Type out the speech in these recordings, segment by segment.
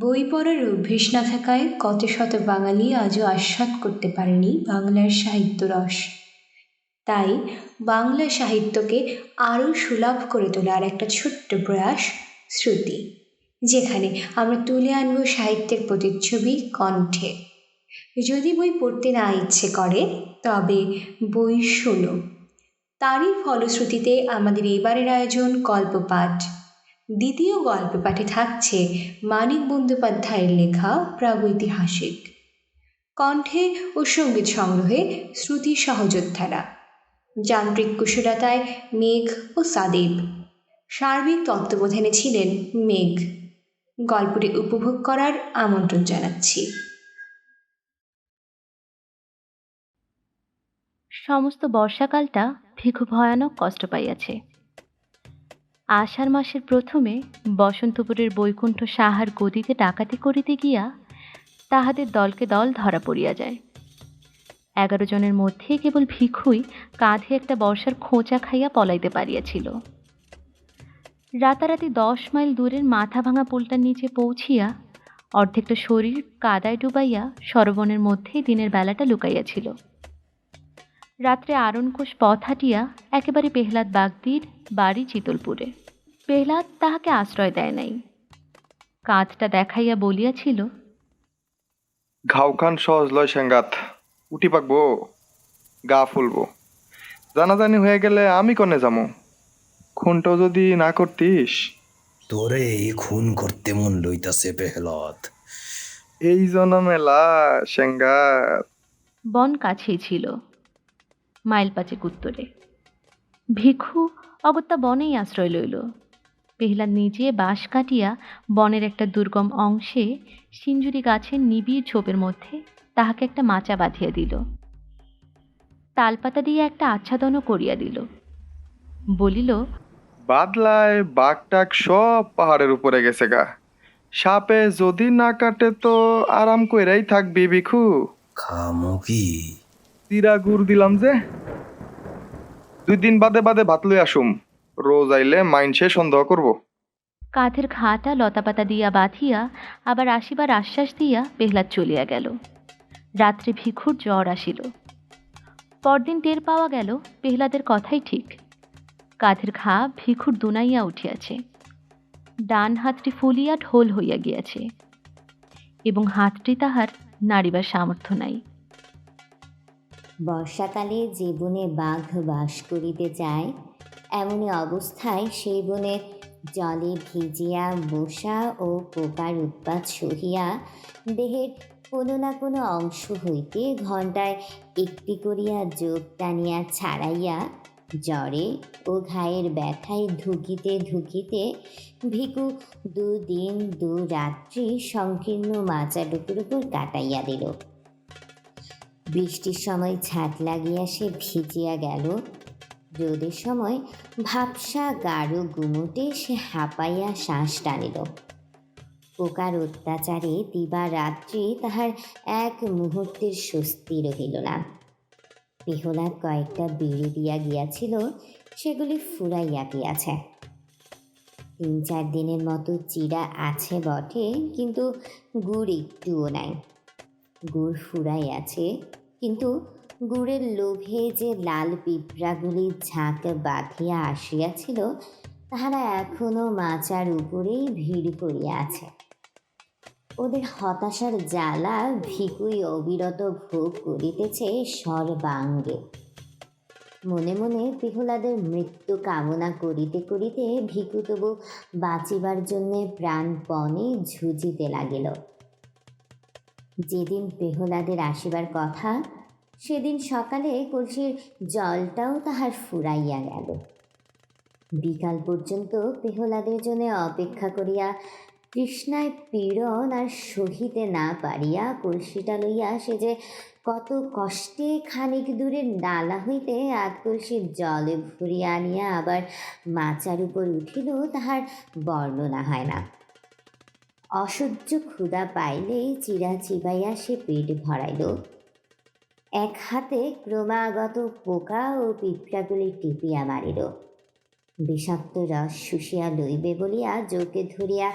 বই পড়ার অভ্যেস না থাকায় কত শত বাঙালি আজও আস্বাদ করতে পারেনি বাংলার সাহিত্য রস। তাই বাংলা সাহিত্যকে আরও সুলভ করে তোলার একটা ছোট্ট প্রয়াস শ্রুতি, যেখানে আমরা তুলে আনব সাহিত্যের প্রতিচ্ছবি কণ্ঠে। যদি বই পড়তে না ইচ্ছে করে তবে বই শোনো। তারই ফলশ্রুতিতে আমাদের এবারের আয়োজন গল্পপাঠ। দ্বিতীয় গল্প পাঠে থাকছে মানিক বন্দ্যোপাধ্যায়ের লেখা প্রাগৈতিহাসিক, কণ্ঠে ও সঙ্গীত সংগ্রহে শ্রুতি সহযোদ্ধারা, যান্ত্রিক কুশলতায় মেঘ ও সাদেব, সার্বিক তত্ত্বাবধানে ছিলেন মেঘ। গল্পটি উপভোগ করার আমন্ত্রণ জানাচ্ছি। সমস্ত বর্ষাকালটা ভিখু ভয়ানক কষ্ট পাইয়াছে। আষাঢ় মাসের প্রথমে বসন্তপুরের বৈকুণ্ঠ সাহার গদিতে ডাকাতি করিতে গিয়া তাহাদের দলকে দল ধরা পড়িয়া যায়। 11 জনের মধ্যে কেবল ভিখুই কাঁধে একটা বর্ষার খোঁচা খাইয়া পলাইতে পারিয়াছিল। রাতারাতি 10 মাইল দূরের মাথা ভাঙা পুলটার নিচে পৌঁছিয়া অর্ধেকটা শরীর কাদায় ডুবাইয়া সরবনের মধ্যেই দিনের বেলাটা লুকাইয়াছিল। রাত্রে আরণকোষ পথ হাঁটিয়া একেবারে পেহলাদ বাগদির বাড়ি চিতলপুরে। পেহলাদ তাহাকে আশ্রয় দেয় নাই। কাঁধটা দেখাইয়া বলিয়াছিল, ঘাউখান সহজ লয় সেঙ্গাত, উঠি পাকবো, গা ফুলবো। জানাজানি হয়ে গেলে আমি কনে যামো? খুনটাও যদি না করতিস। তোরে খুন করতে মন লইতাছে পেহলত। এই জনমেলা সেঙ্গাত। বন কাছেই ছিল, মাইল 5 উত্তরে। ভিখু অগত্যা বনেই আশ্রয় লইল। পেহলাদ নিজে বাঁশ কাটিয়া বনের একটা দুর্গম অংশে সিঞ্জুরি গাছের নিবিড় ঝোপের মধ্যে তাহাকে একটা মাচা বাঁধিয়া দিল। তালপাতা দিয়ে একটা আচ্ছাদনও করিয়া দিল। বলিল, বাদলায় বাঘটাক সব পাহাড়ের উপরে গেছে গা। সাপে যদি না কাটে তো আরাম কইরাই থাকবি ভিখু। খামো কি? চিরা গুড় দিলাম যে, 2 দিন বাদে বাদে ভাত লই আসুম। রোজ আইলে মাইনসে সন্দেহ করব। কাঁধের ঘাটা লতাপাতা দিয়া বাঁধিয়া আবার আসিবার আশ্বাস দিয়া পেহলাদ চলিয়া গেল। রাত্রে ভিখুর জ্বর আসিল। পরদিন টের পাওয়া গেল পেহলাদের কথাই ঠিক। কাঁধের ঘা ভিখুর দুনাইয়া উঠিয়াছে, ডান হাতটি ফুলিয়া ঢোল হইয়া গিয়াছে এবং হাতটি তাহার নাড়িবার সামর্থ্য নাই। বর্ষাকালে যে বনে বাঘ বাস করিতে যায়, এমনই অবস্থায় সেই বনে জলে ভিজিয়া বসা ও পোকার উৎপাত সহিয়া দেহের কোনো না কোনো অংশ হইতে ঘণ্টায় একটি করিয়া যোগ টানিয়া ছাড়াইয়া জ্বরে ও ঘায়ের ব্যথায় ধুকিতে ধুকিতে ভিখু 2 দিন 2 রাত্রি সংকীর্ণ মাচাডুকুর উপর কাটাইয়া দিল। বৃষ্টির সময় ছাদ লাগিয়া সে ভিজিয়া গেল। রোদের সময় ভাবসা গাঢ় গুমটে সে হাঁপাইয়া শ্বাস টানিল। পোকার অত্যাচারে দিবা রাত্রি তাহার এক মুহূর্তের স্বস্তি রহিল না। পেহলাদ কয়েকটা বিড়ি দিয়া গিয়াছিল, সেগুলি ফুরাইয়া গিয়াছে। 3-4 দিনের মতো চিরা আছে বটে, কিন্তু গুড় একটুও নাই। গুড় ফুরাইয়াছে, কিন্তু গুড়ের লোভে যে লাল পিঁপড়াগুলি ঝাঁক বাঁধিয়া আসিয়াছিল, তাহারা এখনো মাচার উপরেই ভিড় করিয়া আছে। ওদের হতাশার জ্বালা ভিখুই অবিরত ভোগ করিতেছে সর্বাঙ্গে। মনে মনে পেহলাদের মৃত্যু কামনা করিতে করিতে ভিখু তবু বাঁচিবার জন্যে প্রাণপণে ঝুঁজিতে লাগিল। যেদিন পেহলাদের আসিবার কথা, সেদিন সকালে কলসির জলটাও তাহার ফুরাইয়া গেল। বিকাল পর্যন্ত পেহলাদের জন্য অপেক্ষা করিয়া তৃষ্ণায় পীড়ন আর সহিতে না পারিয়া কলসিটা লইয়া সে যে কত কষ্টে খানিক দূরের নালা হইতে 8 কলসি জলে ভরিয়া আনিয়া আবার মাচার উপর উঠিল, তাহার বর্ণনা হয় না। অসহ্য ক্ষুধা পাইলে চিরা চিবাইয়া সে পেট ভরাইল। এক হাতে ক্রমাগত পোকা ও পিঁপড়াগুলি টিপিয়া মারিল। বিষাক্ত রস শুষিয়া লইবে বলিয়া জোকে ধরিয়া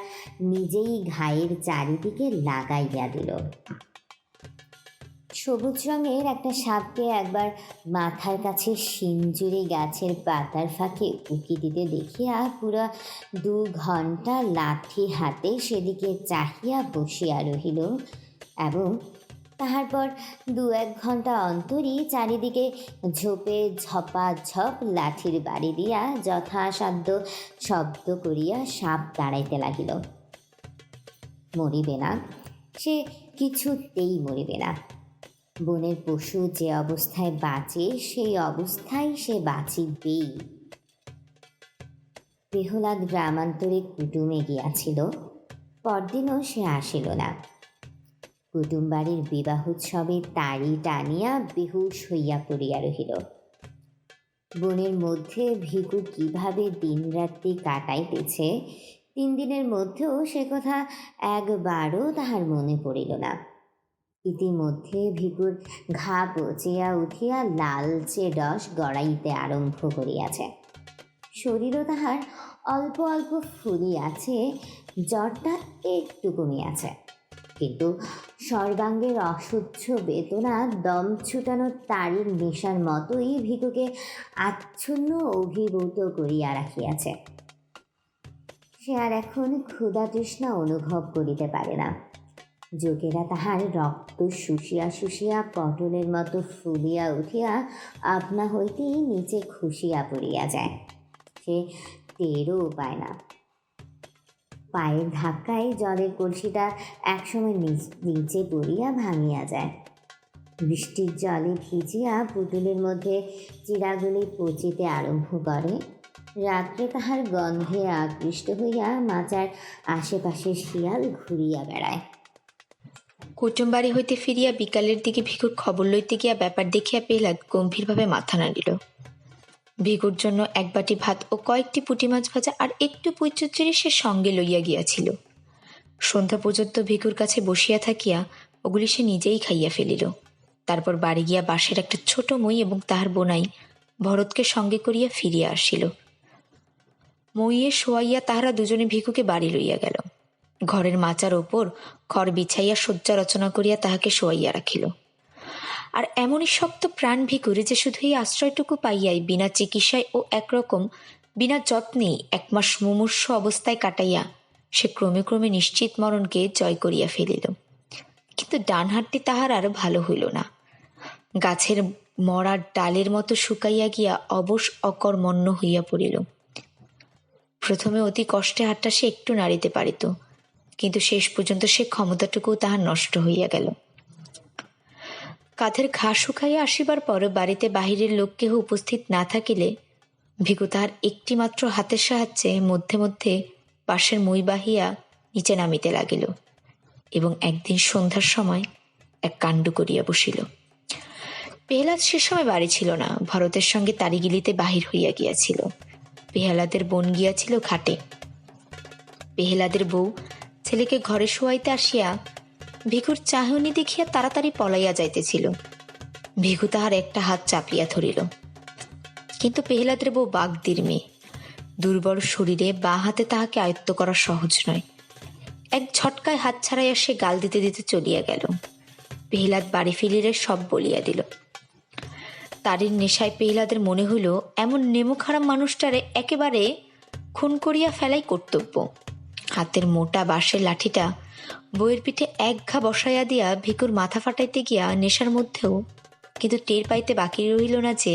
নিজেই ঘায়ের চারিদিকে লাগাইয়া দিল। সবুজ রঙের একটা সাপকে একবার মাথার কাছে শিঞ্জুরি গাছের পাতার ফাঁকে উকি দিতে দেখিয়া পুরা 2 ঘণ্টা লাঠি হাতে সেদিকে চাহিয়া বসিয়া রহিল এবং তাহার পর 2-1 ঘণ্টা অন্তরই চারিদিকে ঝোপে ঝপাঝপ লাঠির বাড়ি দিয়া যথাসাধ্য শব্দ করিয়া সাপ দাঁড়াইতে লাগিল। মরিবে না, সে কিছুতেই মরিবে না। বনের পশু যে অবস্থায় বাঁচে সেই অবস্থায় সে বাঁচিবেই। বেহুলা গ্রামান্তরে কুটুমে গিয়াছিল, পরদিনও সে আসিল না। কুটুম বাড়ির বিবাহোৎসবে তাড়ি টানিয়া বেহুশ হইয়া পড়িয়া রহিল। বনের মধ্যে ভিখু কিভাবে দিনরাত্রি কাটাইতেছে 3 দিনের মধ্যেও সে কথা একবারও তাহার মনে পড়িল না। ইতিমধ্যে ভিকুর ঘা পচিয়া উঠিয়া লালচে রস গড়াইতে আরম্ভ করিয়াছে। শরীরও তাহার অল্প অল্প ফুলিয়াছে, জ্বরটা একটু কমিয়াছে, কিন্তু সর্বাঙ্গের অসহ্য বেদনা দম ছুটানো তারির নেশার মতোই ভিকুকে আচ্ছন্ন অভিভূত করিয়া রাখিয়াছে। সে আর এখন ক্ষুধা তৃষ্ণা অনুভব করিতে পারে না। যোগেরা তাহার রক্ত শুষিয়া শুষিয়া পটলের মতো ফুলিয়া উঠিয়া আপনা হইতেই নিচে খুশিয়া পড়িয়া যায়। সে টেরও পায় না। পায়ের ধাক্কায় জলের কলসিটা একসময় নিচে পড়িয়া ভাঙিয়া যায়। বৃষ্টির জলে ভিজিয়া পুতুলের মধ্যে চিরাগুলি পচিতে আরম্ভ করে। রাত্রে তাহার গন্ধে আকৃষ্ট হইয়া মাচার আশেপাশে শিয়াল ঘুরিয়া বেড়ায়। কুটুমবাড়ি হইতে ফিরিয়া বিকালের দিকে ভিখুর খবর লইতে গিয়া ব্যাপার দেখিয়া পেলাদ গম্ভীরভাবে মাথা নাড়িল। ভিখুর জন্য 1 বাটি ভাত ও কয়েকটি পুঁটি মাছ ভাজা আর একটু পুঁইচুচুরি সে সঙ্গে লইয়া গিয়াছিল। সন্ধ্যা পর্যন্ত ভিখুর কাছে বসিয়া থাকিয়া ওগুলি সে নিজেই খাইয়া ফেলিল। তারপর বাড়ি গিয়া বাঁশের একটা ছোট মই এবং তাহার বোনাই ভরতকে সঙ্গে করিয়া ফিরিয়া আসিল। মইয়ে শোয়াইয়া তাহারা দুজনে ভিখুকে বাড়ি লইয়া গেল। ঘরের মাচার ওপর খড় বিছাইয়া শয্যা রচনা করিয়া তাহাকে শোয়াইয়া রাখিল। আর এমনই শক্ত প্রাণ ভিখুর যে শুধু এই আশ্রয়টুকু পাইয়াই বিনা চিকিৎসায় ও একরকম বিনা যত্নেই 1 মাস মুমূর্ষ অবস্থায় কাটাইয়া সে ক্রমে ক্রমে নিশ্চিত মরণকে জয় করিয়া ফেলিল। কিন্তু ডান হাতটি তাহার আরো ভালো হইল না। গাছের মরা ডালের মতো শুকাইয়া গিয়া অবশ অকর্মণ্য হইয়া পড়িল। প্রথমে অতি কষ্টে হাতটা সে একটু নাড়িতে পারিত, কিন্তু শেষ পর্যন্ত সে ক্ষমতাটুকুও তাহার নষ্ট হইয়া গেল। কাঁধের ঘা শুকাইয়া আসিবার পরও বাড়িতে বাহিরের লোক কেহ উপস্থিত না থাকিলে ভিখু তাহার একটি মাত্র হাতের সাহায্যে মধ্যে মধ্যে বাঁশের মই বাহিয়া নিচে নামিতে লাগিল এবং একদিন সন্ধ্যার সময় এক কাণ্ড করিয়া বসিল। পেহলাদ সে সময় বাড়ি ছিল না, ভরতের সঙ্গে তারিগিলিতে বাহির হইয়া গিয়াছিল। পেহলাদের বোন গিয়াছিল ঘাটে। পেহলাদের বউ ছেলেকে ঘরে শোয়াইতে আসিয়া ভিখুর চাহনি দেখিয়া তাড়াতাড়ি পলাইয়া যাইতেছিল। ভিখু তাহার একটা হাত চাপিয়া ধরিল, কিন্তু পেহলাদের বউ বাগদির মেয়ে, দুর্বল শরীরে বাঁ হাতে তাহাকে আয়ত্ত করা সহজ নয়। এক ঝটকায় হাত ছাড়াইয়া সে গাল দিতে দিতে চলিয়া গেল। পেহলাদ বাড়ি ফিরিলে সব বলিয়া দিল। তারির নেশায় পেহলাদের মনে হইল এমন নেমুখারাম মানুষটারে একেবারে খুন করিয়া ফেলাই কর্তব্য। হাতের মোটা বাঁশের লাঠিটা বইয়ের পিঠে 1 ঘা বসাইয়া দিয়া ভিখুর মাথা ফাটাইতে গিয়া নেশার মধ্যেও কিন্তু টের পাইতে বাকি রহিল না যে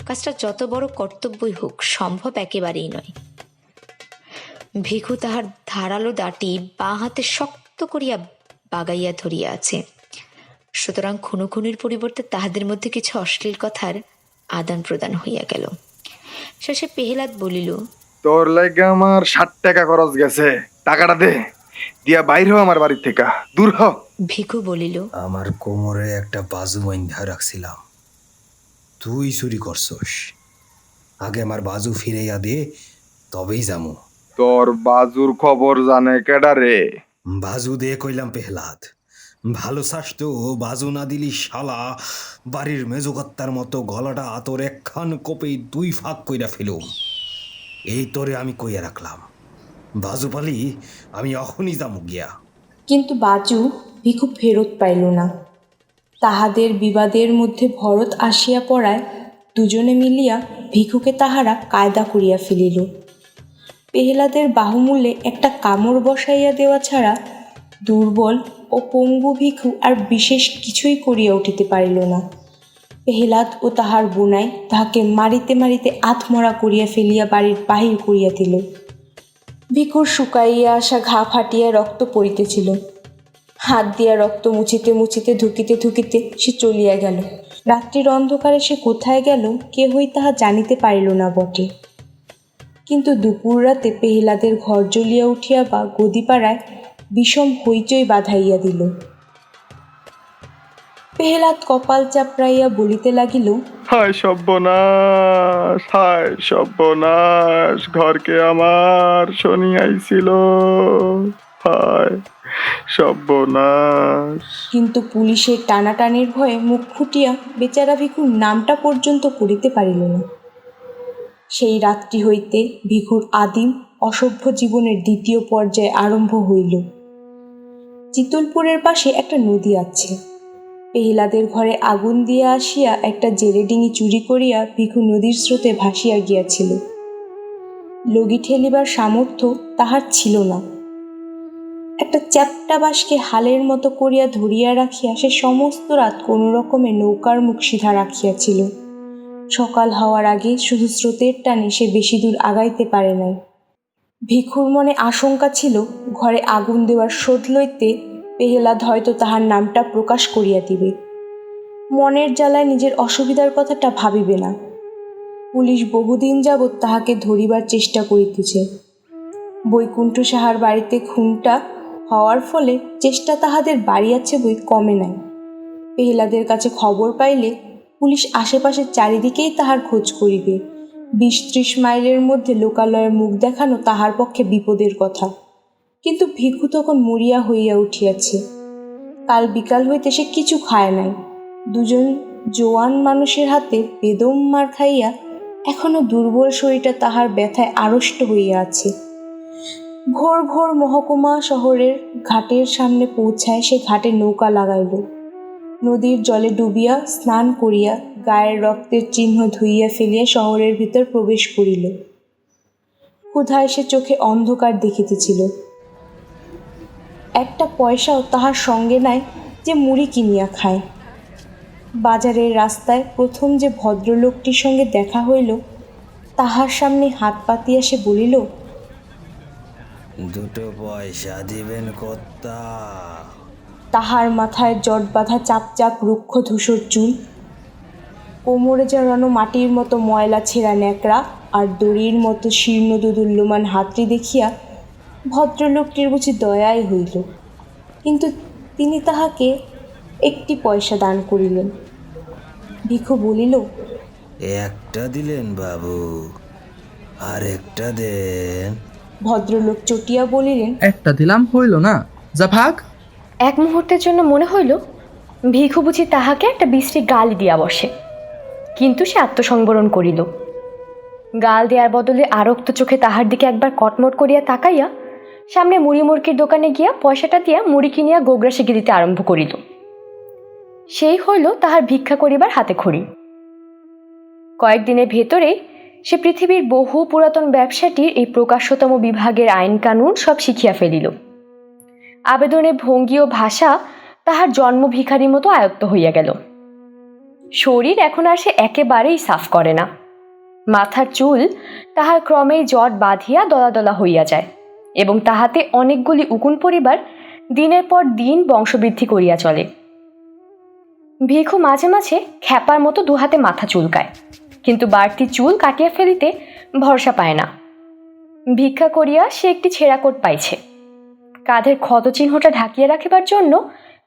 কাজটা যত বড় কর্তব্যই হোক সম্ভব একেবারেই নয়। ভিখু তাহার ধারালো দাঁটি বাঁ হাতে শক্ত করিয়া বাগাইয়া ধরিয়া আছে। সুতরাং খুনোখুনির পরিবর্তে তাহাদের মধ্যে কিছু অশ্লীল কথার আদান প্রদান হইয়া গেল। শেষে পেহলাদ বলিল, তোর লাগে আমার 60 টাকা খরচ গেছে, টাকাটা দে, দিয়া বাইর হ আমার বাড়ি থেকে, দূর হ। ভিখু বলিল, আমার কোমরে একটা বাজু বাঁধা রাখছিলাম, তুই চুরি করছস। আগে আমার বাজু ফিরাইয়া দে, তবেই যামু। তোর বাজুর খবর জানে কেডা রে? বাজু দে কইলাম পেহলাদ। ভালো চাস তো বাজু না দিলি শালা বাড়ির মেজুকত্তার মতো গলাটা আতর 1 খান কোপেই 2 ফাঁক কইরা ফেলুম। এই তোরে আমি কইয়া রাখলাম, বাজু পালি আমি এখনই যামু গিয়া। কিন্তু বাজু ভিখু ফেরত পাইল না। তাহাদের বিবাদের মধ্যে ভরত আসিয়া পড়ায় দুজনে মিলিয়া ভিখুকে তাহারা কায়দা করিয়া ফেলিল। পেহলাদের বাহুমূলে একটা কামড় বসাইয়া দেওয়া ছাড়া দুর্বল ও পঙ্গু ভিখু আর বিশেষ কিছুই করিয়া উঠিতে পারিল না। পেহলাদ ও তাহার বোনাই তাহাকে মারিতে মারিতে আত্মরা করিয়া ফেলিয়া বাড়ির বাহির করিয়া দিল। ভিখুর শুকাইয়া আসা ঘা ফাটিয়া রক্ত পড়িতেছিল। হাত দিয়া রক্ত মুছিতে মুছিতে ধুকিতে ধুকিতে সে চলিয়া গেল। রাত্রির অন্ধকারে সে কোথায় গেল কেহই তাহা জানিতে পারিল না বটে। কিন্তু দুপুর রাতে পেহলাদের ঘর জ্বলিয়া উঠিয়া বা গদিপাড়ায় বিষম হইচই বাঁধাইয়া দিল। পেহলাদ কপাল চাপড়াইয়া বলিতে লাগিল, হায় সর্বনাশ, হায় সর্বনাশ, ঘরকে আমার শনি আইছিল, হায় সর্বনাশ। কিন্তু পুলিশের টানাটানির ভয়ে মুখ ফুটিয়া বেচারা ভিখুর নামটা পর্যন্ত করিতে পারিল না। সেই রাত্রি হইতে ভিখুর আদিম অসভ্য জীবনের দ্বিতীয় পর্যায় আরম্ভ হইল। চিতলপুরের পাশে একটা নদী আছে। পেহলাদের ঘরে আগুন দিয়া আসিয়া একটা জেলে ডিঙি চুরি করিয়া ভিখু নদীর স্রোতে ভাসিয়া গিয়াছিল। লগি ঠেলিবার সামর্থ্য তাহার ছিল না। একটা চ্যাপ্টা বাঁশকে হালের মতো করিয়া ধরিয়া রাখিয়া সে সমস্ত রাত কোনো রকমে নৌকার মুখ সিধা রাখিয়াছিল। সকাল হওয়ার আগে শুধু স্রোতের টানে সে বেশি দূর আগাইতে পারে নাই। ভিখুর মনে আশঙ্কা ছিল ঘরে আগুন দেওয়ার শোধ লইতে পেহলাদ হয়তো তাহার নামটা প্রকাশ করিয়া দিবে। মনের জ্বালায় নিজের অসুবিধার কথাটা ভাবিবে না। পুলিশ বহুদিন যাবৎ তাহাকে ধরিবার চেষ্টা করিতেছে। বৈকুণ্ঠ সাহার বাড়িতে খুনটা হওয়ার ফলে চেষ্টা তাহাদের বাড়িয়াছে বই কমে নাই। পেহলাদের কাছে খবর পাইলে পুলিশ আশেপাশের চারিদিকেই তাহার খোঁজ করিবে। ২০-৩০ মাইলের মধ্যে লোকালয়ে মুখ দেখানো তাহার পক্ষে বিপদের কথা। কিন্তু ভিখু তখন মরিয়া হইয়া উঠিয়াছে। কাল বিকাল হইতে সে কিছু খায় নাই। দুজন জোয়ান মানুষের হাতে বেদম মার খাইয়া এখনো দুর্বল শরীরটা তাহার ব্যথায় আড়ষ্ট হইয়া আছে। ভোর ভোর মহকুমা শহরের ঘাটের সামনে পৌঁছায় সে ঘাটে নৌকা লাগাইল। নদীর জলে ডুবিয়া স্নান করিয়া গায়ের রক্তের চিহ্ন ধুইয়া ফেলিয়া শহরের ভিতর প্রবেশ করিল। ক্ষুধায় সে চোখে অন্ধকার দেখিতেছিল। একটা পয়সাও তাহার সঙ্গে নাই যে মুড়ি কিনিয়া খায়। বাজারের রাস্তায় প্রথম যে ভদ্রলোকটির সঙ্গে দেখা হইল তাহার সামনে হাত পাতিয়া সে বলিল, দুটো পয়সা দিবেন কর্তা? তাহার মাথায় জট বাঁধা চাপ চাপ রুক্ষ ধূসর চুল, কোমরে জড়ানো মাটির মতো ময়লা ছেঁড়া ন্যাকড়া আর দড়ির মতো শীর্ণ দুদুল্যমান হাতটি দেখিয়া ভদ্রলোকটির বুঝি দয়াই হইল। কিন্তু তিনি তাহাকে একটি পয়সা দান করিলেন। ভিখু বলিল, একটা দিলেন বাবু, আর একটা দেন। ভদ্রলোক চটিয়া বলিলেন, একটা দিলাম হইল না, যা ভাগ। এক মুহূর্তের জন্য মনে হইল ভিখু বুঝি তাহাকে একটা বিশ্রী গাল দিয়া বসে, কিন্তু সে আত্মসংবরণ করিল। গাল দেওয়ার বদলে আরক্ত চোখে তাহার দিকে একবার কটমট করিয়া তাকাইয়া সামনে মুড়ি মুরগির দোকানে গিয়া পয়সাটা দিয়া মুড়ি কিনিয়া গোগরা শিখে দিতে আরম্ভ করিল। সেই হইল তাহার ভিক্ষা করিবার হাতে খড়ি। কয়েকদিনের ভেতরেই সে পৃথিবীর বহু পুরাতন ব্যবসাটির এই প্রকাশ্যতম বিভাগের আইন কানুন সব শিখিয়া ফেলিল। আবেদনের ভঙ্গি ও ভাষা তাহার জন্ম ভিখারির মতো আয়ত্ত হইয়া গেল। শরীর এখন আর সে একেবারেই সাফ করে না। মাথার চুল তাহার ক্রমেই জট বাঁধিয়া দলা দলা হইয়া যায় এবং তাহাতে অনেকগুলি উকুন পরিবার দিনের পর দিন বংশবৃদ্ধি করিয়া চলে। ভিখু মাঝে মাঝে খ্যাপার মতো দুহাতে মাথা চুলকায়, কিন্তু বাড়তি চুল কাটিয়া ফেলিতে ভরসা পায় না। ভিক্ষা করিয়া সে একটি ছেঁড়া কোট পাইছে। কাঁধের ক্ষত চিহ্নটা ঢাকিয়া রাখিবার জন্য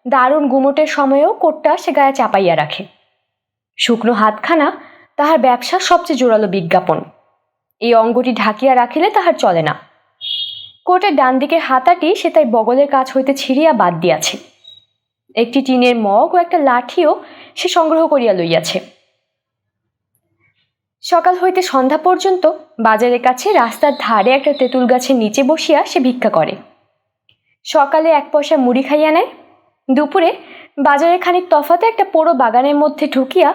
দারুণ গুমোটের সময়েও কোটটা সে গায়ে চাপাইয়া রাখে। শুকনো হাতখানা তাহার ব্যবসার সবচেয়ে জোরালো বিজ্ঞাপন। এই অঙ্গটি ঢাকিয়া রাখিলে তাহার চলে না। কোটের ডান দিকের হাতাটি সে তাই বগলের কাছ হইতে ছিঁড়িয়া বাদ দিয়াছে। একটি টিনের মগ ও একটা লাঠিও সে সংগ্রহ করিয়া লইয়াছে। সকাল হইতে সন্ধ্যা পর্যন্ত বাজারের কাছে রাস্তার ধারে একটা তেঁতুল গাছের নিচে বসিয়া সে ভিক্ষা করে। সকালে 1 পয়সা মুড়ি খাইয়া নেয়, দুপুরে বাজারের খানিক তফাতে একটা পোড়ো বাগানের মধ্যে ঢুকিয়া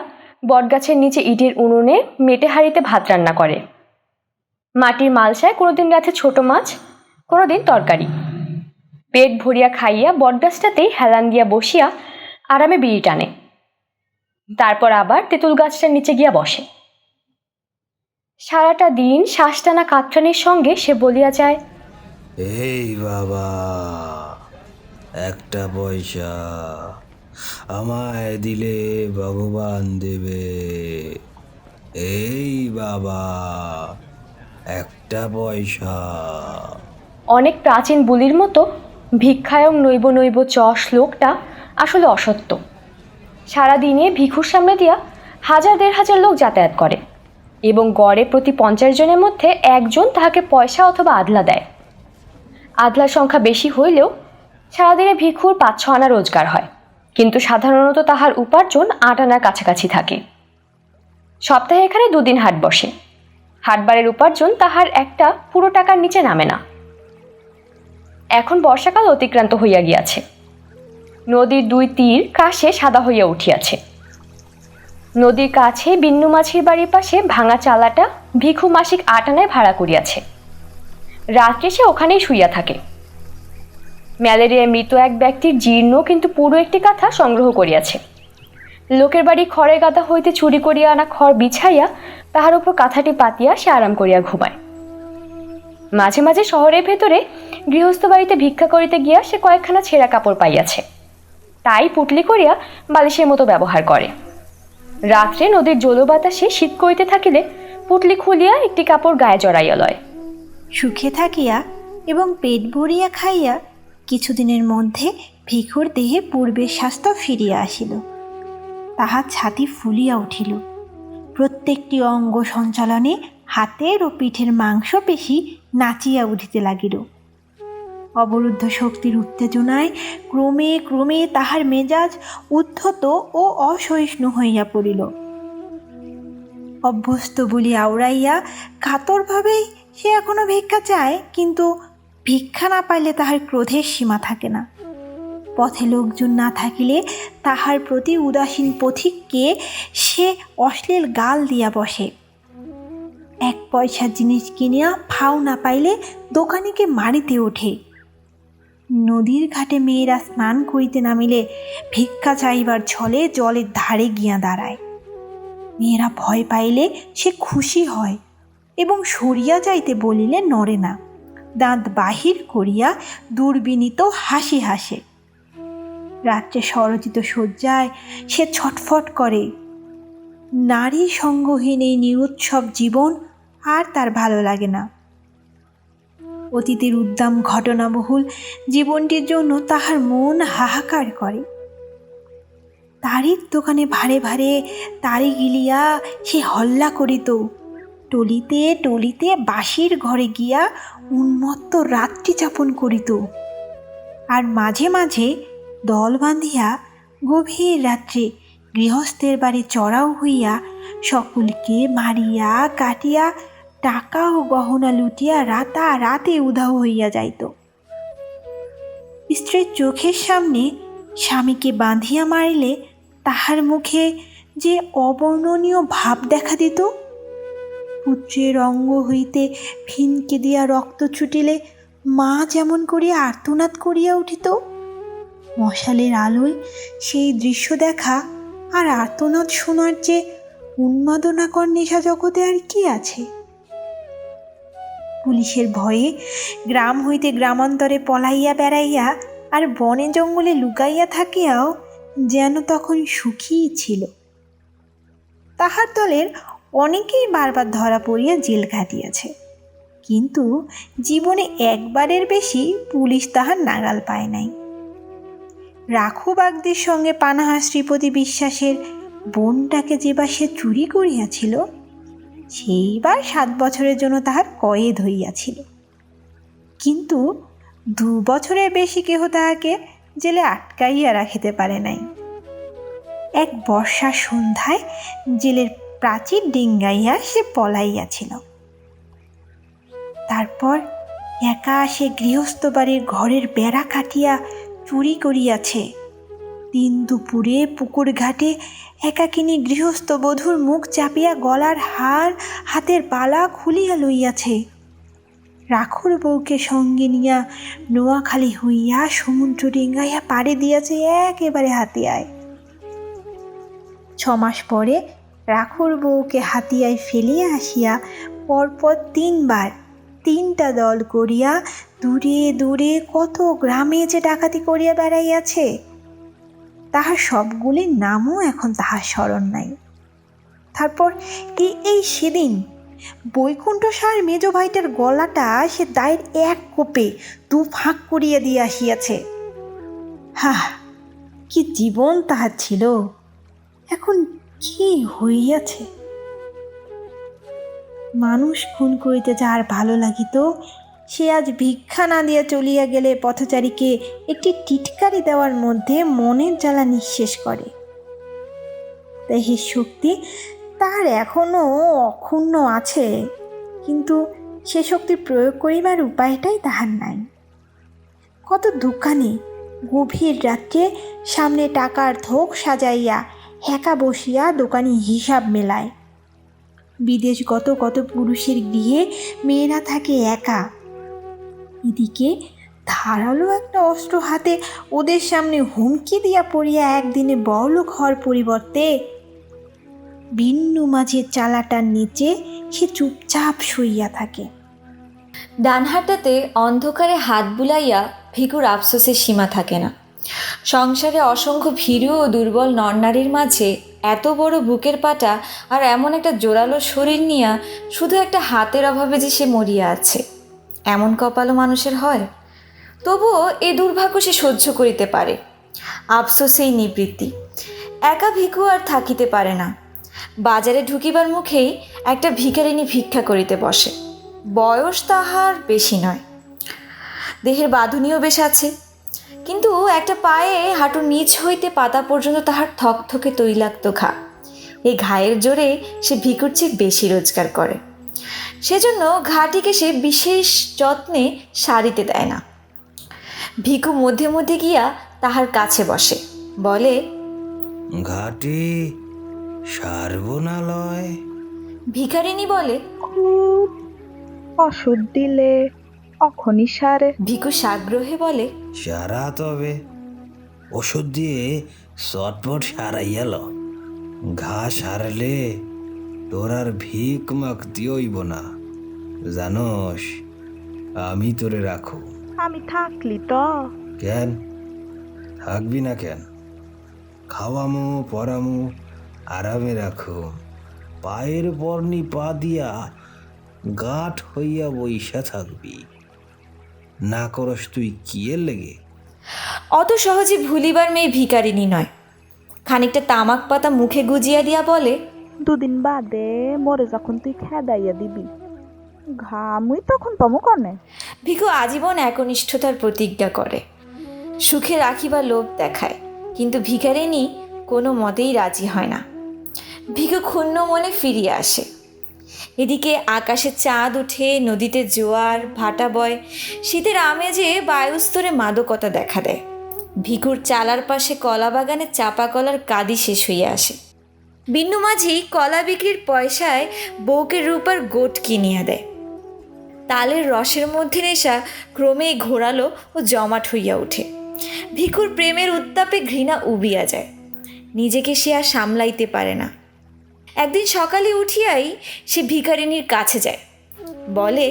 বটগাছের নিচে ইটের উনুনে মেটে হাঁড়িতে ভাত রান্না করে। মাটির মালসায় কোনোদিন রাতে ছোট মাছ, কোনোদিন তরকারি। পেট ভরিয়া খাইয়া বটগাছটাতেই হেলান দিয়া বসিয়া আরামে বিড়ি টানে। তারপর আবার তেঁতুল গাছটার নিচে গিয়া বসে। সারাটা দিন শ্বাস টানা কাতরানির সঙ্গে সে বলিয়া যায়, এই বাবা, একটা পয়সা আমায় দিলে ভগবান দেবে। এই বাবা, একটা পয়সা। অনেক প্রাচীন বুলির মতো ভিক্ষায়ং নৈব নৈব চ শ্লোকটা আসলে অসত্য। সারাদিনে ভিক্ষুর সামনে দিয়া 1000-1500 লোক যাতায়াত করে এবং গড়ে প্রতি 50 জনের মধ্যে 1 জন তাহাকে পয়সা অথবা আধলা দেয়। আধলার সংখ্যা বেশি হইলেও সারাদিনে ভিক্ষুর 5-6 আনা রোজগার হয়, কিন্তু সাধারণত তাহার উপার্জন 8 আনার কাছাকাছি থাকে। সপ্তাহে এখানে 2 দিন হাট বসে। হাটবারের উপার্জন তাহার একটা পুরো টাকার নিচে নামে না। এখন বর্ষাকাল অতিক্রান্ত হইয়া গিয়াছে। নদীর 2 তীর কাশে সাদা হইয়া উঠিয়াছে। নদীর কাছে বিন্নু মাছির বাড়ির পাশে ভাঙা চালাটা ভিখু মাসিক 8 আনায় ভাড়া করিয়াছে। রাত্রে সে ওখানেই শুইয়া থাকে। ম্যালেরিয়ায় মৃত এক ব্যক্তির জীর্ণ কিন্তু পুরো একটি কাঁথা সংগ্রহ করিয়াছে। লোকের বাড়ি খড়ের গাদা হইতে চুরি করিয়া আনা খড় বিছাইয়া তাহার উপর কাঁথাটি পাতিয়া সে আরাম করিয়া ঘুমায়। মাঝে মাঝে শহরের ভেতরে গৃহস্থ বাড়িতে ভিক্ষা করিতে গিয়া সে কয়েকখানা ছেঁড়া কাপড় পাইয়াছে, তাই পুটলি করিয়া বালিশের মতো ব্যবহার করে। রাত্রে নদীর জলবাতাসে শীত করিতে থাকিলে পুটলি খুলিয়া একটি কাপড় গায়ে জড়াইয়া লয়। সুখে থাকিয়া এবং পেট ভরিয়া খাইয়া কিছুদিনের মধ্যে ভিখুর দেহে পূর্বের স্বাস্থ্য ফিরিয়া আসিল। তাহার ছাতি ফুলিয়া উঠিল। প্রত্যেকটি অঙ্গ সঞ্চালনে হাতের ও পিঠের মাংসপেশি নাচিয়া উঠিতে লাগিল। অবরুদ্ধ শক্তির উত্তেজনায় ক্রমে ক্রমে তাহার মেজাজ উদ্ধত ও অসহিষ্ণু হইয়া পড়িল। অভ্যস্ত বলি আওড়াইয়া কাতরভাবেই সে এখনো ভিক্ষা চায়, কিন্তু ভিক্ষা না পাইলে তাহার ক্রোধের সীমা থাকে না। পথে লোকজন না থাকিলে তাহার প্রতি উদাসীন পথিককে সে অশ্লীল গাল দিয়া বসে। 1 পয়সার জিনিস কিনিয়া ফাও না পাইলে দোকানিকে মারিতে ওঠে। নদীর ঘাটে মেয়েরা স্নান করিতে নামিলে ভিক্ষা চাইবার ছলে জলের ধারে গিয়া দাঁড়ায়। মেয়েরা ভয় পাইলে সে খুশি হয় এবং সরিয়া যাইতে বলিলে নড়ে না, দাঁত বাহির করিয়া দুর্বিনীত হাসি হাসে। রাত্রে স্বরচিত শয্যায় সে ছটফট করে। নারী সঙ্গহীন এই নিরুৎসব জীবন আর তার ভালো লাগে না। অতীতের উদ্দাম ঘটনাবহুল জীবনটির জন্য তাহার মন হাহাকার করে। তারির দোকানে ভারে ভারে তারি গিলিয়া সে হল্লা করিত। টলিতে টলিতে বাঁশির ঘরে গিয়া উন্মত্ত রাত্রি যাপন করিত। আর মাঝে মাঝে দল বাঁধিয়া গভীর রাত্রে গৃহস্থের বাড়ি চড়াও হইয়া সকলকে মারিয়া কাটিয়া টাকা ও গহনা লুটিয়া রাতারাতি উধাও হইয়া যাইত। স্ত্রীর চোখের সামনে স্বামীকে বাঁধিয়া মারিলে তাহার মুখে যে অবর্ণনীয় ভাব দেখা দিত। পুত্রের অঙ্গ হইতে ফিনকে দিয়া রক্ত ছুটিলে মা যেমন করিয়া আর্তনাদ করিয়া উঠিত। মশালের আলোয় সেই দৃশ্য দেখা আর আর্তনাদ শোনার যে উন্মাদনাকর নেশা জগতে আর কি আছে। পুলিশের ভয়ে গ্রাম হইতে গ্রামান্তরে পলাইয়া বেড়াইয়া আর বনে জঙ্গলে লুকাইয়া থাকিয়াও যেন তখন সুখীই ছিল। তাহার দলের অনেকেই বারবার ধরা পড়িয়া জেল খাটিয়াছে, কিন্তু জীবনে একবারের বেশি পুলিশ তাহার নাগাল পায় নাই। রাখু বাগদির সঙ্গে পানাহা শ্রীপতি বিশ্বাসের বোনটাকে যেবার সে চুরি করিয়াছিল, সেইবার 7 বছরের জন্য তাহার কয়েদ হইয়াছিল, কিন্তু 2 বছরের বেশি কেহ তাহাকে জেলে আটকাইয়া রাখিতে পারে নাই। এক বর্ষার সন্ধ্যায় জেলের প্রাচীর ডিঙ্গাইয়া সে পলাইয়াছিল। তারপর একা সে গৃহস্থ বাড়ির ঘরের বেড়া কাটিয়া চুরি করিয়াছে। দিন দুপুরে পুকুর ঘাটে একাকিনী গৃহস্থ বধূর মুখ চাপিয়া গলার হার হাতের বালা খুলিয়া লইয়াছে। রাখুর বউকে সঙ্গে নিয়া নোয়াখালী হইয়া সমুদ্র ডিঙ্গাইয়া পাড়ে দিয়াছে একেবারে হাতিয়ায়। 6 মাস পরে রাখুর বউকে হাতিয়ায় ফেলিয়া আসিয়া পরপর 3 বার 3টা দল করিয়া দূরে দূরে কত গ্রামে যে ডাকাতি করিয়া বেড়াইয়াছে, তাহার সবগুলির নামও এখন তাহার স্মরণ নাই। তারপর এই সেদিন বৈকুণ্ঠ সার মেজ ভাইটার গলাটা সে দায়ের এক কোপে 2 ফাঁক করিয়া দিয়ে আসিয়াছে। কি জীবন তাহার ছিল, এখন কি হইয়াছে। মানুষ খুন করিতে যার ভালো লাগিত, সে আজ ভিক্ষা না দিয়া চলিয়া গেলে পথচারীকে একটি টিটকারি দেওয়ার মধ্যে মনের জ্বালা নিঃশেষ করে। দেহের শক্তি তার এখনও অক্ষুণ্ণ আছে, কিন্তু সে শক্তি প্রয়োগ করিবার উপায়টাই তাহার নাই। কত দোকানে গভীর রাত্রে সামনে টাকার থোক সাজাইয়া একা বসিয়া দোকানি হিসাব মেলায়। বিদেশগত কত পুরুষের গৃহে মেয়েরা থাকে একা। এদিকে ধারালো একটা অস্ত্র হাতে ওদের সামনে হুমকি দিয়া পড়িয়া একদিনে বড়লোক হওয়ার পরিবর্তে বিন্নু মাঝের চালাটার নিচে সে চুপচাপ শুইয়া থাকে। ডান হাতটাতে অন্ধকারে হাত বুলাইয়া ভিকুর আফসোসের সীমা থাকে না। সংসারে অসংখ্য ভীরু ও দুর্বল নরনারীর মাঝে এত বড় বুকের পাটা আর এমন একটা জোরালো শরীর নিয়া শুধু একটা হাতের অভাবে যে সে মরিয়া আছে, এমন কপালও মানুষের হয়। তবুও এ দুর্ভাগ্য সে সহ্য করিতে পারে। আফসোসেই নিবৃত্তি। একা ভিকু আর থাকিতে পারে না। বাজারে ঢুকিবার মুখেই একটা ভিখারিনী ভিক্ষা করিতে বসে। বয়স তাহার বেশি নয়, দেহের বাঁধুনিও বেশ আছে, কিন্তু একটা পায়ে হাঁটুর নিচ হইতে পাতা পর্যন্ত তাহার থকথকে তৈলাক্ত ঘা। এই ঘায়ের জোরে সে ভিকুর চেয়ে বেশি রোজগার করে। সেজন্য ঘাটিকে সে বিশেষ যত্নে সারিতে দেয় না। ভিকু মধ্যে মধ্যে গিয়া তাহার কাছে বসে, বলে, ঘাটি সারবনালয়। ভিখারিনী বলে, ওষুধ দিলে অখনই সারে। ভিকু সাগ্রহে বলে, সারা তবে ওষুধ দিয়ে চটপট সারাইয়া ল। ঘা সারলে তোর আর ভিক মাগতি হইব না, জানোস আমি তোরে রাখো। আমি থাকলি তো। কেন থাকবি না কেন? খাওয়ামু পরামু আরামে রাখো। পায়ের পরনি পা দিয়া গাঁঠ হইয়া বইসা থাকবি। না করস তুই কিয়ের লেগে? অত সহজে ভুলিবার মেয়ে ভিখারিনী নয়। খানিকটা তামাক পাতা মুখে গুজিয়া দিয়া বলে, 2 দিন বাদে মরে যখন তুই খেদাইয়া দিবি, ঘামুই তখন পামু কনে। ভিকু আজীবন একনিষ্ঠতার প্রতিজ্ঞা করে, সুখে রাখিবার লোভ দেখায়, কিন্তু ভিখারিনী কোনো মতেই রাজি হয় না। ভিকু ক্ষুণ্ণ মনে ফিরিয়ে আসে। এদিকে আকাশে চাঁদ উঠে, নদীতে জোয়ার ভাটা বয়, শীতের আমেজে বায়ুস্তরে মাদকতা দেখা দেয়। ভিকুর চালার পাশে কলা বাগানে চাপা কলার কাদি শেষ হইয়া আসে। বিন্নু মাঝি কলা বিক্রির পয়সায় বউকে রূপার গোট কিনিয়া দেয়। তালের রসের মধ্যে নেশা ক্রমেই ঘোরালো ও জমাট হইয়া ওঠে। ভিকুর প্রেমের উত্তাপে ঘৃণা উবিয়া যায়। নিজেকে সে আর সামলাইতে পারে না। একদিন সকালে উঠিয়াই সে ভিখারিনীর কাছে যায়, বলে,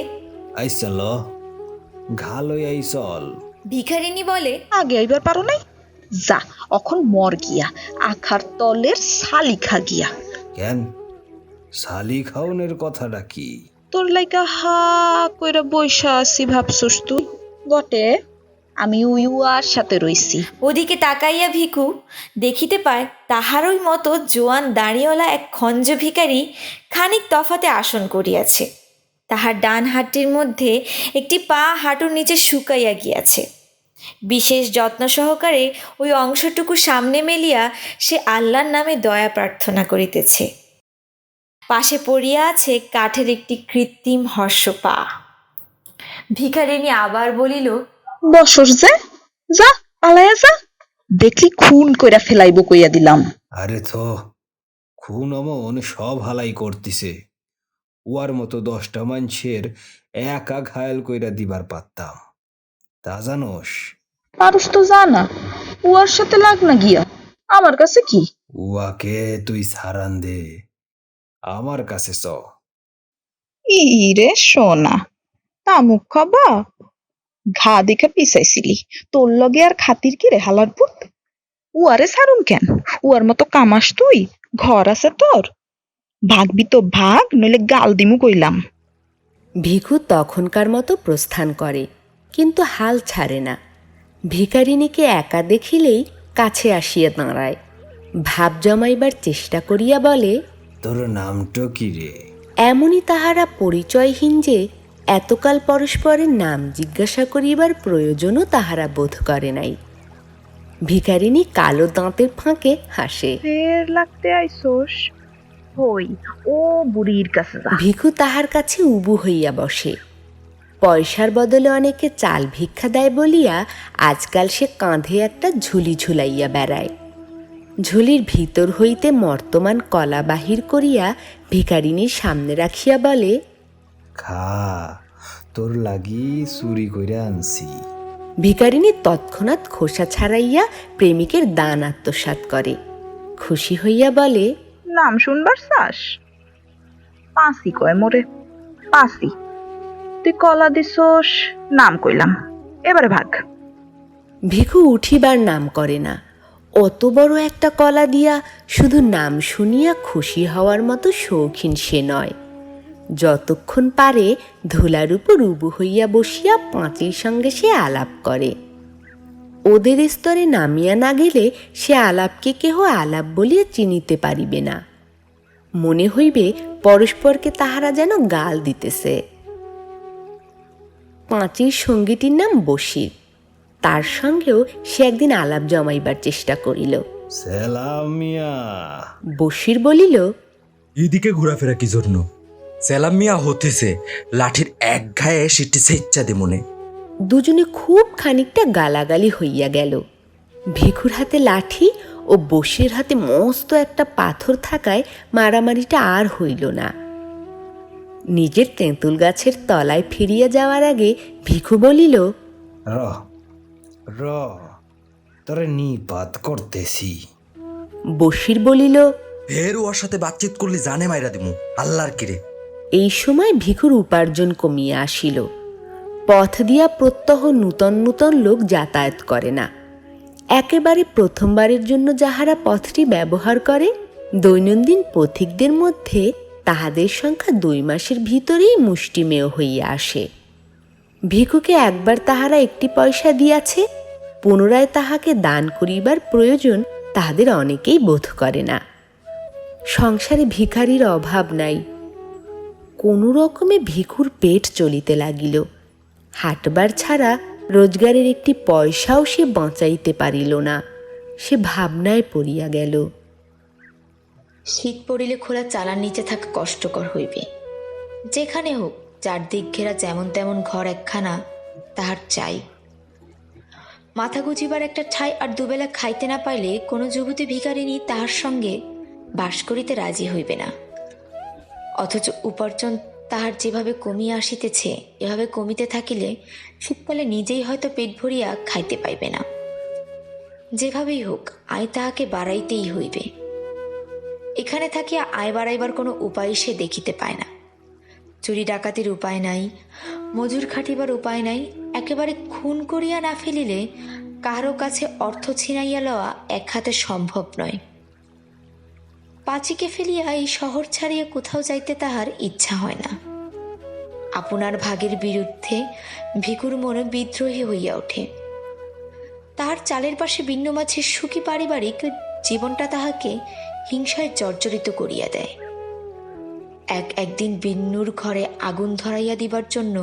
আইস চল, ঘা লই আই চল। ভিখারিনী বলে, আগে আইবার পারো নাই, যা অখন মর গিয়া আখার তলের শালি খা গিয়া। কেন শালি খাওনের কথাটা কি? তোর লাইকা হা কইরা বইসা আছি ভাবছস তুই? বটে, আমি উইয়ার সাথে রইছি। ওদিকে তাকাইয়া ভিকু দেখিতে পায় তাহারই মতো জোয়ান দাঁড়িওয়ালা এক খঞ্জ ভিখারি খানিক তফাতে আসন করিয়াছে। তাহার ডান হাতটির মধ্যে একটি পা হাঁটুর নিচে শুকাইয়া গিয়াছে। বিশেষ যত্ন সহকারে ওই অংশটুকু সামনে মেলিয়া সে আল্লাহর নামে দয়া প্রার্থনা করিতেছে। পাশে পড়িয়া আছে কাঠের একটি কৃত্রিম হর্ষপা। ভিখারিনী আবার বলিল, বসস যে, যা পালাইয়া যা, দেখলি খুন কইরা ফেলাইব কইয়া দিলাম। আরে তো খুন অমন সব হালাই করতিছে, উয়ার মতো 10টা মানুষের একা ঘায়াল কইরা দিবার পারতাম, তা জানোস? পারস তো জানা, উয়ার সাথে লাগ না গিয়া, আমার কাছে কি? উয়াকে তুই সারান দে, আমার কাছে চ। ইরে সোনা, তামুক খাবা? ঘা দেখে পিছাইছিলি, তোর লগে আর খাতির কি রে হালার পুত? উয়ারে সারুন কেন? উয়ার মতো কামাস তুই? ঘর আছে তোর? ভাগবি তো ভাগ, নইলে গাল দিমু কইলাম। ভিখু তখনকার মতো প্রস্থান করে, কিন্তু হাল ছাড়ে না। ভিখারিণীকে একা দেখিলেই কাছে আসিয়া দাঁড়ায়, ভাব জমাইবার চেষ্টা করিয়া বলে, তোর নামটা কি রে? এমনই তাহারা পরিচয়হীন যে এতকাল পরস্পরের নাম জিজ্ঞাসা করিবার প্রয়োজনও তাহারা বোধ করে নাই। ভিখারিণী কালো দাঁতের ফাঁকে হাসে। ফের লাগতে আইসোস? হই, ও বুড়ির কাছে যা। ভিখু তাহার কাছে উবু হইয়া বসে। পয়সার বদলে অনেকে চাল ভিক্ষা দেয় বলিয়া আজকাল সে কাঁধে একটা ঝুলি ঝুলাইয়া বেড়ায়। ঝুলির ভিতর হইতে মর্তমান কলা বাহির করিয়া ভিখারিণীর সামনে রাখিয়া বলে, খা, তোর লাগি চুরি কইরা আনছি। ভিখারিণী তৎক্ষণাৎ খোসা ছাড়াইয়া প্রেমিকের দান আত্মসাৎ করে। খুশি হইয়া বলে, নাম শুনবার চাস? পাঁচি কয় মোরে, পাঁচি। তুই কলা দিছোস, নাম কইলাম, এবারে ভাগ। ভিখু উঠিবার নাম করে না। অত বড় একটা কলা দিয়া শুধু নাম শুনিয়া খুশি হওয়ার মতো শৌখিন সে নয়। যতক্ষণ পারে ধুলার উপর উবু হইয়া বসিয়া পাঁচির সঙ্গে সে আলাপ করে। ওদের স্তরে নামিয়া না গেলে সে আলাপকে কেহ আলাপ বলিয়া চিনিতে পারিবে না। মনে হইবে পরস্পরকে তাহারা যেন গাল দিতেছে। পাঁচির সঙ্গীটির নাম বশির। তার সঙ্গেও সে একদিন আলাপ জমাইবার চেষ্টা করিল। সালাম মিয়া। বশির বলিল, এদিকে ঘোরাফেরা কি জন্য? সেলাম মিয়া হতেছে, লাঠির এক ঘায়ে সিটিছে ইচ্ছা দে মনে। দুজনে খুব খানিকটা গালাগালি হইয়া গেল। ভিখুর হাতে লাঠি ও বশির হাতে মস্ত একটা পাথর থাকায় মারামারিটা আর হইল না। নিজের তেঁতুল গাছের তলায় ফিরিয়া যাওয়ার আগে ভিখু বলিল, র র তোরে নিপাত করতেছি। বশির বলিল, ফের ওর সাথে বাতচিত করলে জানে মাইরা দিমু, আল্লাহর কিরে। এই সময় ভিখুর উপার্জন কমিয়া আসিল। পথ দিয়া প্রত্যহ নূতন নূতন লোক যাতায়াত করে না। একেবারে প্রথমবারের জন্য যাহারা পথটি ব্যবহার করে, দৈনন্দিন পথিকদের মধ্যে তাহাদের সংখ্যা 2 মাসের ভিতরেই মুষ্টিমেয় হইয়া আসে। ভিখুকে একবার তাহারা 1টি পয়সা দিয়াছে, পুনরায় তাহাকে দান করিবার প্রয়োজন তাহাদের অনেকেই বোধ করে না। সংসারে ভিখারির অভাব নাই। কোনো রকমে ভিখুর পেট চলিতে লাগিল। হাটবার ছাড়া রোজগারের 1টি পয়সাও সে বাঁচাইতে পারিল না। সে ভাবনায় পড়িয়া গেল। শীত পড়িলে খোলা চালার নিচে থাকা কষ্টকর হইবে। যেখানে হোক, চারদিক ঘেরা যেমন তেমন ঘর একখানা তাহার চাই। মাথা গুজিবার একটা ঠাই আর দুবেলা খাইতে না পাইলে কোনো যুবতী ভিখারিনী তাহার সঙ্গে বাস করিতে রাজি হইবে না। অথচ উপার্জন তাহার যেভাবে কমিয়া আসিতেছে, এভাবে কমিতে থাকিলে শীতকালে নিজেই হয়তো পেট ভরিয়া খাইতে পাইবে না। যেভাবেই হোক, আয় তাহাকে বাড়াইতেই হইবে। এখানে থাকিয়া আয় বাড়াইবার কোনো উপায় সে দেখিতে পায় না। চুরি ডাকাতির উপায় নাই, মজুর খাটিবার উপায় নাই। একেবারে খুন করিয়া না ফেলিলে কারো কাছে অর্থ ছিনাইয়া লওয়া এক হাতে সম্ভব নয়। পাঁচিকে ফেলিয়া এই শহর ছাড়িয়া কোথাও যাইতে তাহার ইচ্ছা হয় না। আপনার ভাগের বিরুদ্ধে ভিখুর মনে বিদ্রোহী হইয়া ওঠে। তাহার চালের পাশে ভিন্ন মাছের সুখী পারিবারিক জীবনটা তাহাকে হিংসায় জর্জরিত করিয়া দেয়। একদিন বিন্নুর ঘরে আগুন ধরাইয়া দিবার জন্য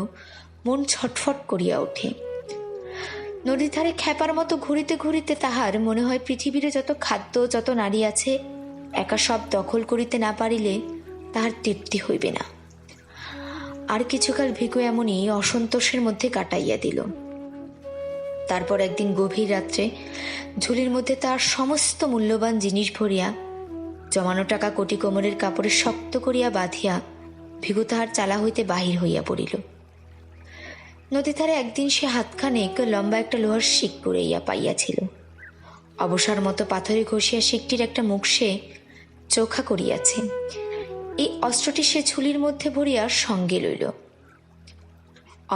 মন ছটফট করিয়া ওঠে। নদীর ধারে খ্যাপার মতো ঘুরিতে ঘুরিতে তাহার মনে হয় পৃথিবীরে যত খাদ্য, যত নারী আছে, একা সব দখল করিতে না পারিলে তাহার তৃপ্তি হইবে না। আর কিছুকাল ভিখু এমনই অসন্তোষের মধ্যে কাটাইয়া দিল। তারপর একদিন গভীর রাত্রে ঝুলির মধ্যে তার সমস্ত মূল্যবান জিনিস ভরিয়া জমানো টাকা কোটি কোমরের কাপড়ে শক্ত করিয়া বাঁধিয়া ভিখু তাহার চালা হইতে বাহির হইয়া পড়িল। নদী ধারে একদিন সে হাতখানেক লম্বা একটা লোহার শিক কুড়াইয়া পাইয়াছিল। অবসর মতো পাথরে ঘষিয়া শিকটির একটা মুখ সে চোখা করিয়াছে। এই অস্ত্রটি সে ঝুলির মধ্যে ভরিয়া সঙ্গে লইল।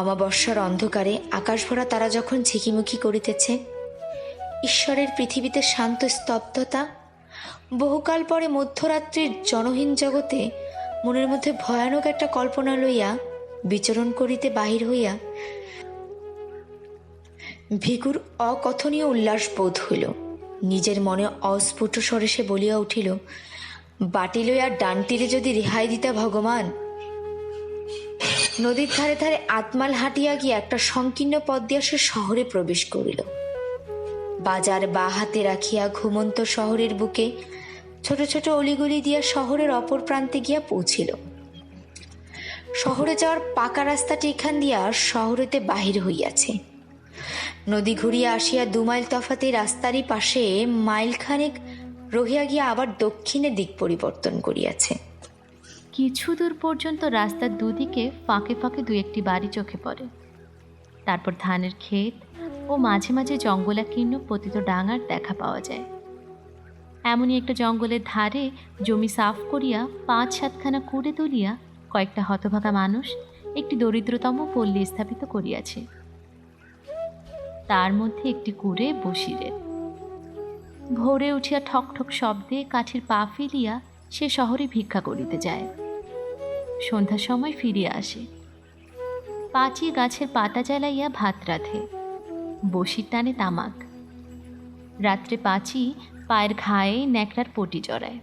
অমাবস্যার অন্ধকারে আকাশ ভরা তারা যখন ঝিকিমুখি করিতেছে, ঈশ্বরের পৃথিবীতে শান্ত স্তব্ধতা, বহুকাল পরে মধ্যরাত্রির জনহীন জগতে মনের মধ্যে ভয়ানক একটা কল্পনা লইয়া বিচরণ করিতে বাহির হইয়া ভিখুর অকথনীয় উল্লাস বোধ হইল। নিজের মনে অস্ফুট স্বরে সে বলিয়া উঠিল, বাটি লইয়া ডানটিরে যদি রেহাই দিতা ভগবান। নদীর ধারে ধারে আতমাল হাঁটিয়া গিয়া একটা সংকীর্ণ পথ দিয়া সে শহরে প্রবেশ করিল। বাজার বা হাতে রাখিয়া ঘুমন্ত শহরের বুকে ছোট ছোট অলিগলি দিয়া শহরের অপর প্রান্তে গিয়া পৌঁছিল। শহরে যাওয়ার পাকা রাস্তাটি এখান দিয়া শহরেতে বাহির হইয়াছে। নদী ঘুরিয়া আসিয়া 2 মাইল তফাতে রাস্তারই পাশে মাইলখানেক রহিয়া গিয়া আবার দক্ষিণে দিক পরিবর্তন করিয়াছে। কিছু দূর পর্যন্ত রাস্তার দুদিকে ফাঁকে ফাঁকে 2-1টি বাড়ি চোখে পড়ে। তারপর ধানের ক্ষেত ও মাঝে মাঝে জঙ্গলাকীর্ণ পতিত ডাঙার দেখা পাওয়া যায়। এমনই একটা জঙ্গলের ধারে জমি সাফ করিয়া 5-7খানা কুড়ে তুলিয়া কয়েকটা হতভাগা মানুষ একটি দরিদ্রতম পল্লী স্থাপিত করিয়াছে। তার মধ্যে একটি কুড়ে বসিরের। ভোরে উঠিয়া ঠক ঠক শব্দে কাঠির পা ফেলিয়া সে শহরে ভিক্ষা করিতে যায়। সন্ধ্যার সময় ফিরিয়া আসে। পাঁচি গাছের পাতা জ্বালাইয়া ভাত রাঁধে, বসির টানে তামাক। রাত্রে পাঁচি পায়ের ঘায়ে ন্যাকড়ার পটি জড়ায়।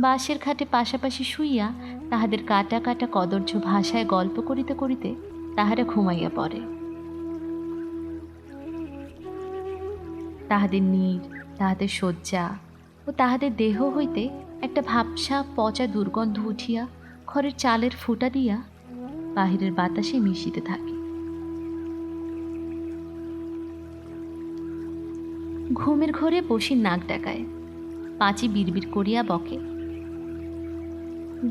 বাঁশের খাটে পাশাপাশি শুইয়া তাহাদের কাটা কাটা কদর্য ভাষায় গল্প করিতে করিতে তাহারা ঘুমাইয়া পড়ে। তাহাদের নীড়, তাহাদের শয্যা ও তাহাদের দেহ হইতে একটা ভাবসা পচা দুর্গন্ধ উঠিয়া ঘরের চালের ফুটা দিয়া বাহিরের বাতাসে মিশিতে থাকে। ঘুমের ঘরে বসির নাক ডাকায়। পাঁচি বিড়বিড় করিয়া বকে।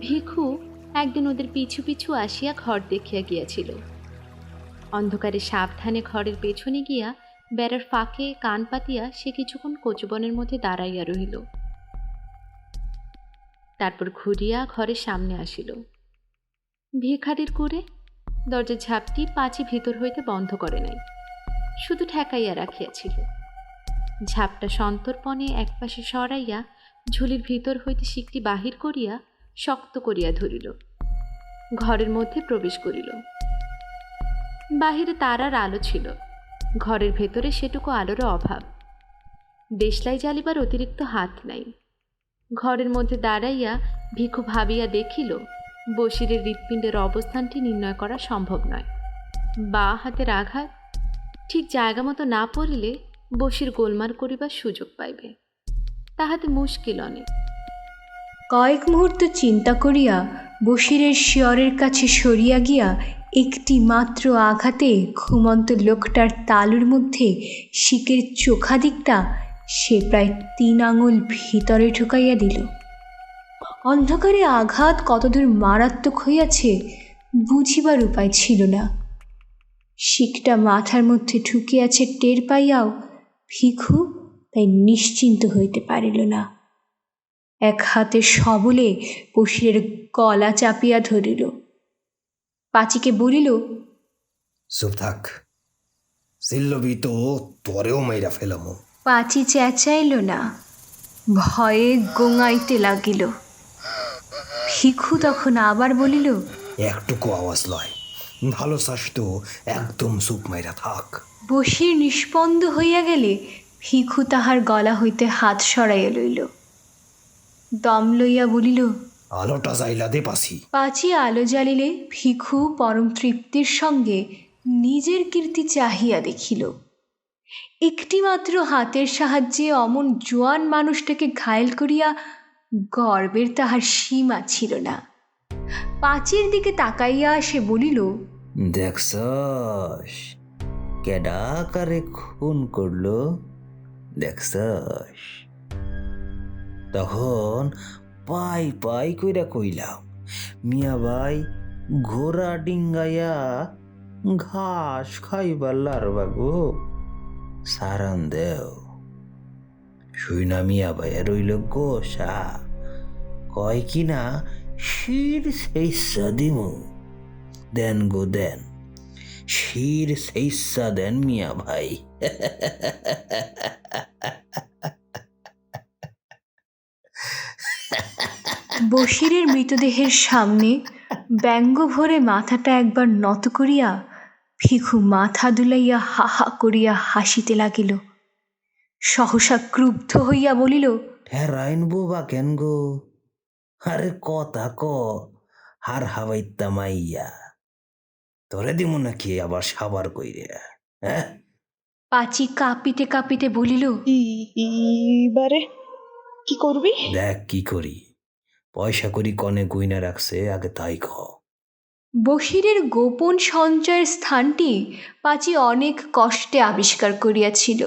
ভিখু একদিন ওদের পিছু পিছু আসিয়া ঘর দেখিয়া গিয়াছিল। অন্ধকারে সাবধানে ঘরের পেছনে গিয়া বেড়ার ফাঁকে কান পাতিয়া সে কিছুক্ষণ কচুবনের মধ্যে দাঁড়াইয়া রহিল। তারপর ঘুরিয়া ঘরের সামনে আসিল। ভিখারির কুড়ে দরজার ঝাপটি পাঁচি ভিতর হইতে বন্ধ করে নাই, শুধু ঠেকাইয়া রাখিয়াছিল। ঝাপটা সন্তর্পণে একপাশে সরাইয়া ঝুলির ভিতর হইতে শিকটি বাহির করিয়া শক্ত করিয়া ধরিল। ঘরের মধ্যে প্রবেশ করিল। বাহিরে তারার আলো ছিল, ঘরের ভেতরে সেটুকু আলোর অভাব। দেশলাই জ্বালিবার অতিরিক্ত হাত নাই। ঘরের মধ্যে দাঁড়াইয়া ভিখু ভাবিয়া দেখিল বসিরের হৃৎপিণ্ডের অবস্থানটি নির্ণয় করা সম্ভব নয়। বা হাতের আঘাত ঠিক জায়গা মতো না পড়িলে বসির গোলমাল করিবার সুযোগ পাইবে, তাহাতে মুশকিল অনেক। কয়েক মুহূর্ত চিন্তা করিয়া বসিরের শিয়রের কাছে সরিয়া গিয়া একটি মাত্র আঘাতে ঘুমন্ত লোকটার তালুর মধ্যে শিকের চোখা দিকটা সে প্রায় 3 আঙুল ভিতরে ঢুকাইয়া দিল। অন্ধকারে আঘাত কতদূর মারাত্মক হইয়াছে বুঝিবার উপায় ছিল না। শিকটা মাথার মধ্যে ঢুকিয়াছে টের পাইয়াও ভিখু তাই নিশ্চিন্ত হইতে পারিল না। এক হাতে সবলে বসিরের গলা চাপিয়া ধরিল। পাঁচিকে বলিল, চুপ থাক, চিল্লবি তো তোরেও মাইরা ফেলামো। পাঁচি চেঁচাইল না, ভয়ে গোঙাইতে লাগিল। ভিখু তখন আবার বলিল, একটুকু আওয়াজ লয়, ভালো চাস তো একদম চুপ মাইরা থাক। বসির নিষ্পন্দ হইয়া গেলে ভিখু তাহার গলা হইতে হাত সরাইয়া লইল। দম লইয়া বলিল, আলোটা জ্বাইলা দে পাছি। পাঁচি আলো জ্বালিলে ভিখু পরম তৃপ্তির সঙ্গে নিজের কীর্তি চাহিয়া দেখিল। একটিমাত্র হাতের সাহায্যে অমন জোয়ান মানুষটাকে ঘায়েল করিয়া গর্বের তাহার সীমা ছিল না। পাঁচির দিকে তাকাইয়া সে বলিল, দেখছস কেডা কারে খুন করলো, দেখছস? তখন পাই পাই কইরা কইলাম, মিয়া ভাই ঘোড়া ডিঙ্গাইয়া ঘাস খাইবার লারবা গো, সারান দেও। শুইনা মিয়া ভাইয়া রইল গোসা, কয় কিনা শির সেইসা দিমু। দেন গো দেন, শির সেইসা দেন মিয়া ভাই। বশিরের মৃতদেহের সামনে ব্যঙ্গ ভরে মাথাটা একবার নত করিয়া ভিখু মাথা দুলাইয়া হা হা করিয়া হাসিতে লাগিল। সহসা ক্রুব্ধ হইয়া বলিল, হেরাইন বোবা কেন গো? আরে কথা ক, হার হাওয়াইতা মাইয়া, তোরে দিব নাকি আবার সাবার কইরা? হ্যাঁ? পাঁচি কাঁপিতে কাঁপিতে বলিল, এবারে কি করবি? দেখ কি করি, পয়সা করি কনে গইনা রাখছে, আগে তাই খ। বশিরের গোপন সঞ্চয়ের স্থানটি পাঁচি অনেক কষ্টে আবিষ্কার করিয়াছিল।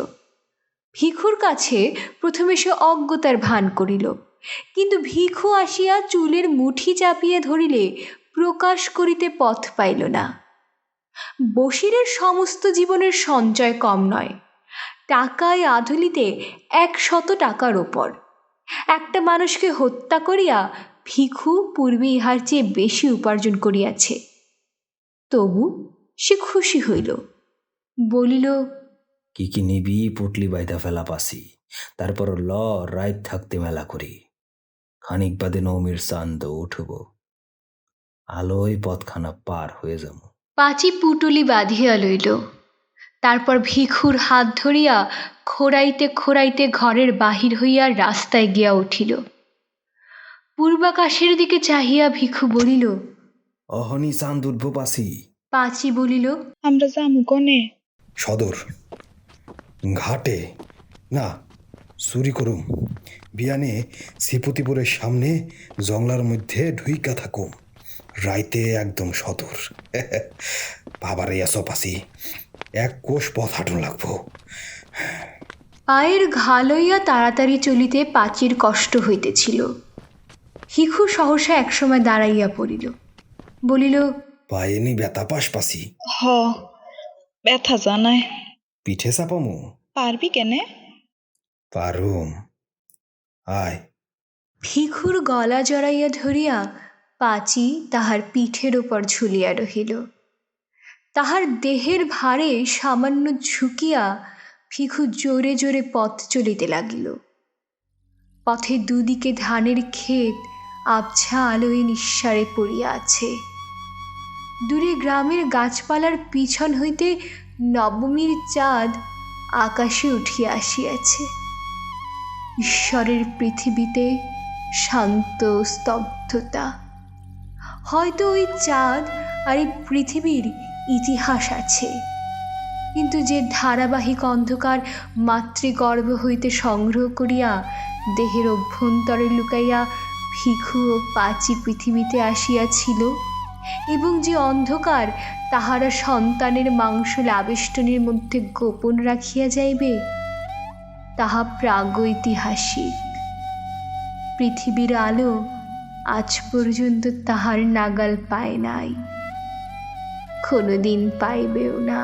ভিখুর কাছে প্রথমে সে অজ্ঞতার ভান করিল, কিন্তু ভিখু আসিয়া চুলের মুঠি চাপিয়ে ধরিলে প্রকাশ করিতে পথ পাইল না। বশিরের সমস্ত জীবনের সঞ্চয় কম নয়, টাকায় আধুলিতে 100 টাকার ওপর। একটা মানুষকে হত্যা করিয়া ভিখু পূর্বে ইহার চেয়ে বেশি উপার্জন করিয়াছে। তবু সে খুশি হইল, বলিল, কি কি নিবি পুটলি বাইদা ফেলা পাসি, তারপর ল রাইত থাকতে মেলা করি। খানিক বাদে নৌমির চান্দ উঠব, আলোয় পথখানা পার হয়ে যাব। পাঁচি পুটুলি বাঁধিয়া লইল, তারপর ভিখুর হাত ধরিয়া খোঁড়াইতে খোঁড়াইতে ঘরের বাহির হইয়া রাস্তায় গিয়া উঠিল। পূর্বাকাশের দিকে চাহিয়া ভিখু বলিল, অহনি চাঁদ উঠব পাসি। পাঁচি বলিল, আমরা যামু কনে? সদর ঘাটে না, চুরি করুম। বিয়ানে শ্রীপতিপুরের সামনে জংলার মধ্যে ঢুইকা থাকুম, রাইতে একদম সদর। বাবারে আসো পাসি, 1 কোষ পথ হাঁটুন লাগবো। পায়ের ঘা লইয়া তাড়াতাড়ি চলিতে পাঁচির কষ্ট হইতেছিল। ভিখু সহসা একসময় দাঁড়াইয়া পড়িল, বলিল, পায়ে নি ব্যথা পাস পাসি? হ, ব্যথা জানায়। পিঠে চাপামু? পারবি কেনে? পারুম, আয়। ভিখুর গলা জড়াইয়া ধরিয়া পাঁচি তাহার পিঠের ওপর ঝুলিয়া রহিল। তাহার দেহের ভারে সামান্য ঝুঁকিয়া ভিখু জোরে জোরে পথ চলিতে লাগিল। পথে দুদিকে ধানের ক্ষেত আবছা আলোয় নিঃসারে পড়িয়া আছে। দূরে গ্রামের গাছপালার পিছন হইতে নবমীর চাঁদ আকাশে উঠিয়া আসিয়াছে। ঈশ্বরের পৃথিবীতে শান্ত স্তব্ধতা। হয়তো ওই চাঁদ আর এই পৃথিবীর ইতিহাস আছে, কিন্তু যে ধারাবাহিক অন্ধকার মাতৃগর্ভ হইতে সংগ্রহ করিয়া দেহের অভ্যন্তরে লুকাইয়া ভিখু ও পাঁচি পৃথিবীতে আসিয়াছিল, এবং যে অন্ধকার তাহারা সন্তানের মাংস লাবেষ্টনীর মধ্যে গোপন রাখিয়া যাইবে, তাহা প্রাগৈতিহাসিক। পৃথিবীর আলো আজ পর্যন্ত তাহার নাগাল পায় নাই, কোনোদিন পাইবেও না।